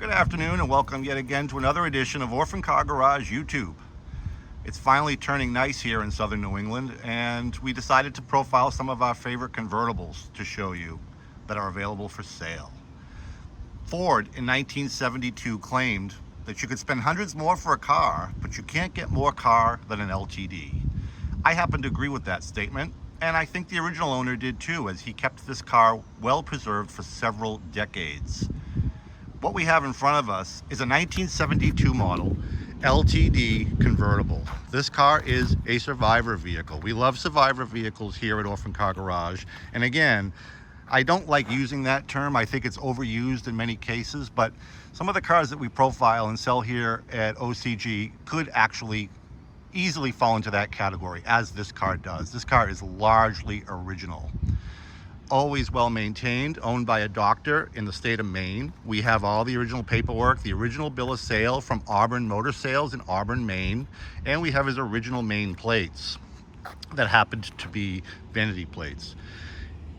Good afternoon and welcome yet again to another edition of Orphan Car Garage YouTube. It's finally turning nice here in southern New England, and we decided to profile some of our favorite convertibles to show you that are available for sale. Ford in 1972 claimed that you could spend hundreds more for a car, but you can't get more car than an LTD. I happen to agree with that statement, and I think the original owner did too, as he kept this car well preserved for several decades. What we have in front of us is a 1972 model LTD convertible. This car is a survivor vehicle. We love survivor vehicles here at Orphan Car Garage. And again, I don't like using that term. I think it's overused in many cases, but some of the cars that we profile and sell here at OCG could actually easily fall into that category, as this car does. This car is largely original. Always well maintained, owned by a doctor in the state of Maine. We have all the original paperwork, the original bill of sale from Auburn Motor Sales in Auburn, Maine, and we have his original Maine plates that happened to be vanity plates.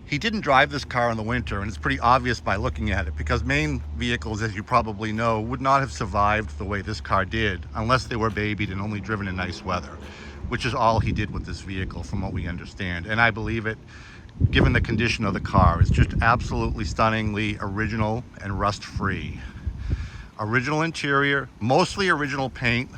He didn't drive this car in the winter, and it's pretty obvious by looking at it, because Maine vehicles, as you probably know, would not have survived the way this car did unless they were babied and only driven in nice weather, which is all he did with this vehicle from what we understand. And I believe it, given the condition of the car. It's just absolutely stunningly original and rust-free. Original interior, mostly original paint.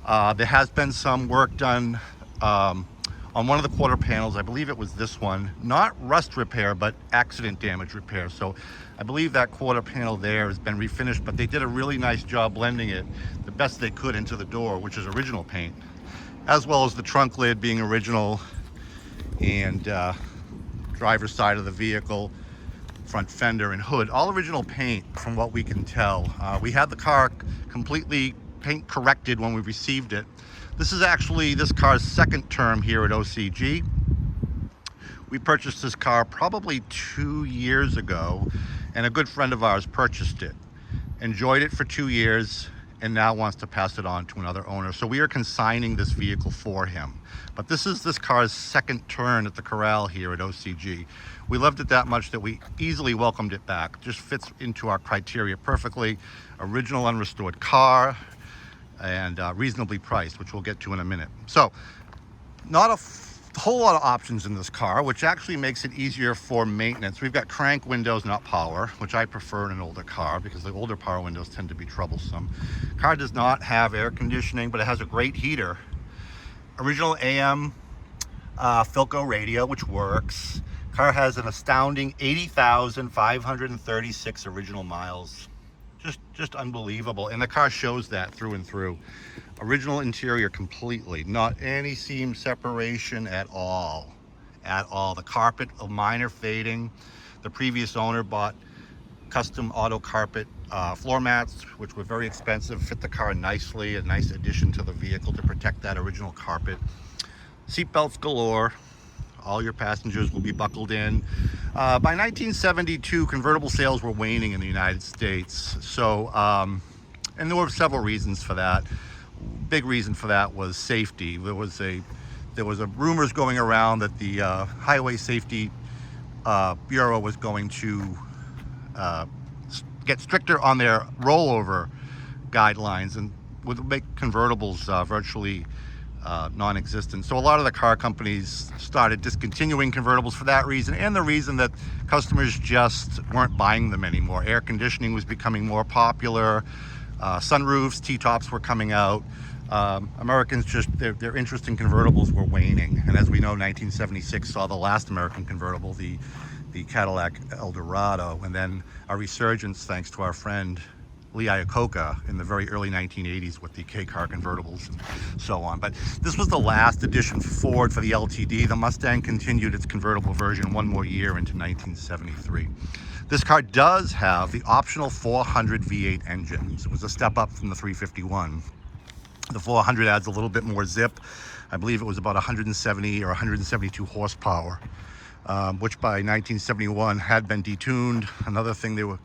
There has been some work done on one of the quarter panels. I believe it was this one. Not rust repair, but accident damage repair. So I believe that quarter panel there has been refinished, but they did a really nice job blending it the best they could into the door, which is original paint, as well as the trunk lid being original, and driver's side of the vehicle, front fender and hood, all original paint from what we can tell. We had the car completely paint corrected when we received it. This is actually this car's second term here at OCG. We purchased this car probably 2 years ago, and a good friend of ours purchased it, enjoyed it for 2 years, and now wants to pass it on to another owner. So we are consigning this vehicle for him. But this is this car's second turn at the corral here at OCG. We loved it that much that we easily welcomed it back. Just fits into our criteria perfectly. Original unrestored car, and reasonably priced, which we'll get to in a minute. So not a whole lot of options in this car, which actually makes it easier for maintenance. We've got crank windows, not power, which I prefer in an older car because the older power windows tend to be troublesome. Car does not have air conditioning, but it has a great heater. Original AM Philco radio, which works. Car has an astounding 80,536 original miles. Just unbelievable, and the car shows that through and through. Original interior completely, not any seam separation at all. The carpet, a minor fading. The previous owner bought custom auto carpet floor mats, which were very expensive, fit the car nicely, a nice addition to the vehicle to protect that original carpet. Seat belts galore. All your passengers will be buckled in. By 1972, convertible sales were waning in the United States. So, and there were several reasons for that. Big reason for that was safety. There was rumors going around that the Highway Safety Bureau was going to get stricter on their rollover guidelines and would make convertibles virtually non-existent. So a lot of the car companies started discontinuing convertibles for that reason, and the reason that customers just weren't buying them anymore. Air conditioning was becoming more popular. Sunroofs, T-tops were coming out. Americans just, their interest in convertibles were waning. And as we know, 1976 saw the last American convertible, the Cadillac Eldorado, and then a resurgence thanks to our friend Lee Iacocca in the very early 1980s with the K-car convertibles and so on. But this was the last edition Ford for the LTD. The Mustang continued its convertible version one more year into 1973. This car does have the optional 400 V8 engines. It was a step up from the 351. The 400 adds a little bit more zip. I believe it was about 170 or 172 horsepower. Which by 1971 had been detuned. Another thing the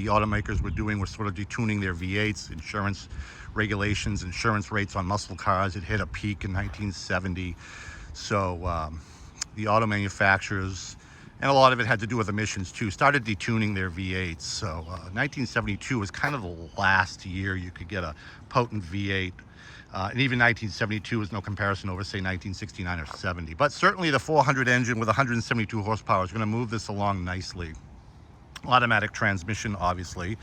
automakers were doing was sort of detuning their V8s, insurance regulations, insurance rates on muscle cars. It hit a peak in 1970. So the auto manufacturers And a lot of it had to do with emissions too. Started detuning their V8s. So 1972 was kind of the last year you could get a potent V8. And even 1972 was no comparison over, say, 1969 or 70. But certainly the 400 engine with 172 horsepower is going to move this along nicely. Automatic transmission, obviously.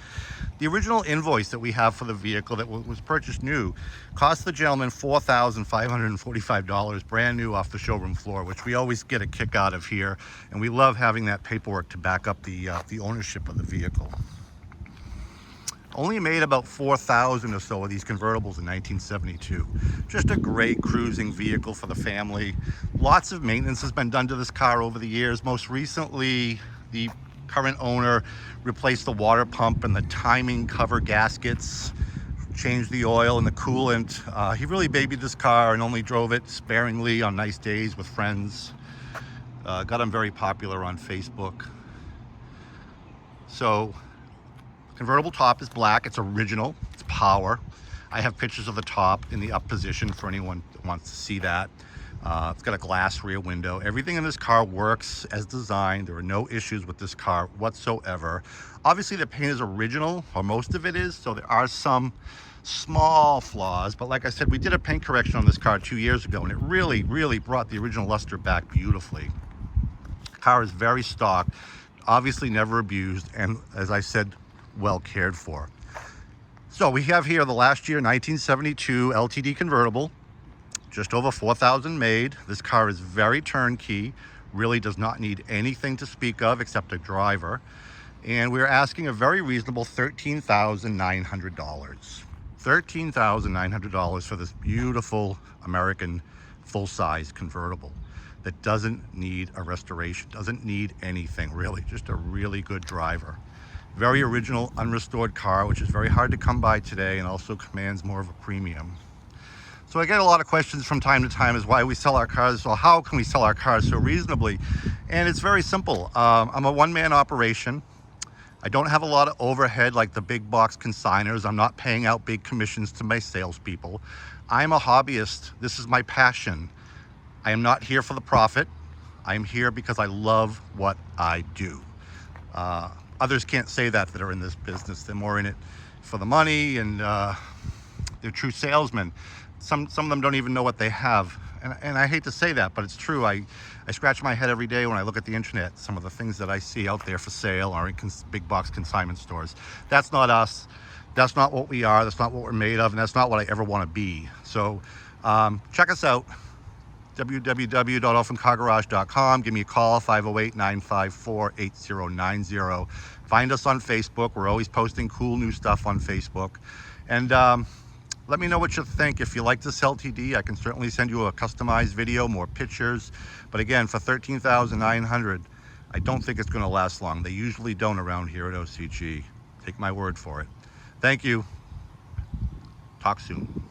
The original invoice that we have for the vehicle that was purchased new cost the gentleman $4,545, brand new off the showroom floor, which we always get a kick out of here, and we love having that paperwork to back up the ownership of the vehicle. Only made about 4,000 or so of these convertibles in 1972. Just a great cruising vehicle for the family. Lots of maintenance has been done to this car over the years. Most recently, the current owner replaced the water pump and the timing cover gaskets, changed the oil and the coolant. He really babied this car and only drove it sparingly on nice days with friends. Got him very popular on Facebook. So, convertible top is black. It's original. It's power. I have pictures of the top in the up position for anyone that wants to see that. It's got a glass rear window. Everything in this car works as designed. There are no issues with this car whatsoever. Obviously, the paint is original, or most of it is, so there are some small flaws. But like I said, we did a paint correction on this car 2 years ago, and it really, really brought the original luster back beautifully. The car is very stock, obviously never abused, and as I said, well cared for. So we have here the last year 1972 LTD convertible. Just over 4,000 made. This car is very turnkey, really does not need anything to speak of except a driver. And we're asking a very reasonable $13,900. $13,900 for this beautiful American full-size convertible that doesn't need a restoration, doesn't need anything really, just a really good driver. Very original, unrestored car, which is very hard to come by today and also commands more of a premium. So I get a lot of questions from time to time as why we sell our cars. So how can we sell our cars so reasonably? And it's very simple. I'm a one-man operation. I don't have a lot of overhead like the big box consigners. I'm not paying out big commissions to my salespeople. I'm a hobbyist. This is my passion. I am not here for the profit. I am here because I love what I do. Others can't say that are in this business. They're more in it for the money, and they're true salesmen. Some of them don't even know what they have. And I hate to say that, but it's true. I scratch my head every day when I look at the internet, some of the things that I see out there for sale or in big box consignment stores. That's not us. That's not what we are. That's not what we're made of. And that's not what I ever want to be. So check us out. www.orphancargarage.com. Give me a call, 508-954-8090. Find us on Facebook. We're always posting cool new stuff on Facebook. And let me know what you think. If you like this LTD, I can certainly send you a customized video, more pictures. But again, for $13,900, I don't think it's going to last long. They usually don't around here at OCG. Take my word for it. Thank you. Talk soon.